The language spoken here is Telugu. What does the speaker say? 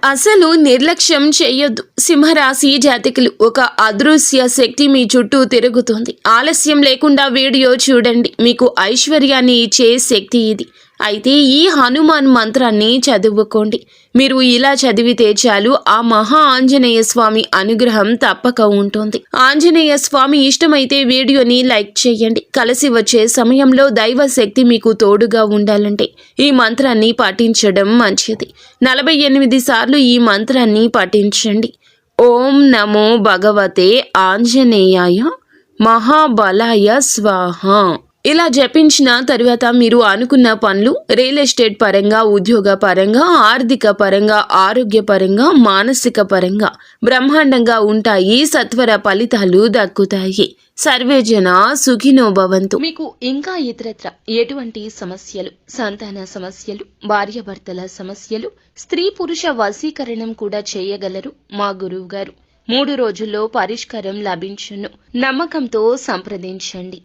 అసలు నిర్లక్ష్యం చేయొద్దు. సింహరాశి జాతకులు, ఒక అదృశ్య శక్తి మీ చుట్టూ తిరుగుతుంది. ఆలస్యం లేకుండా వీడియో చూడండి. మీకు ఐశ్వర్యాన్ని ఇచ్చే శక్తి ఇది. అయితే ఈ హనుమాన్ మంత్రాన్ని చదువుకోండి. మీరు ఇలా చదివితే చాలు, ఆ మహా ఆంజనేయ స్వామి అనుగ్రహం తప్పక ఉంటుంది. ఆంజనేయ స్వామి ఇష్టమైతే వీడియోని లైక్ చేయండి. కలిసి వచ్చే సమయంలో దైవ శక్తి మీకు తోడుగా ఉండాలంటే ఈ మంత్రాన్ని పఠించడం మంచిది. 48 సార్లు ఈ మంత్రాన్ని పఠించండి. ఓం నమో భగవతే ఆంజనేయాయ మహాబలాయ స్వాహ. ఇలా జపించిన తరువాత మీరు అనుకున్న పనులు రియల్ ఎస్టేట్ పరంగా, ఉద్యోగ పరంగా, ఆర్థిక పరంగా, ఆరోగ్య పరంగా, మానసిక పరంగా బ్రహ్మాండంగా ఉంటాయి. సత్వర ఫలితాలు దక్కుతాయి. సర్వేజన సుఖినో భవంతు. మీకు ఇంకా ఇతరత్ర ఎటువంటి సమస్యలు, సంతాన సమస్యలు, భార్యాభర్తల సమస్యలు, స్త్రీ పురుష వశీకరణం కూడా చేయగలరు మా గురువు గారు. 3 రోజుల్లో పరిష్కారం లభించును. నమ్మకంతో సంప్రదించండి.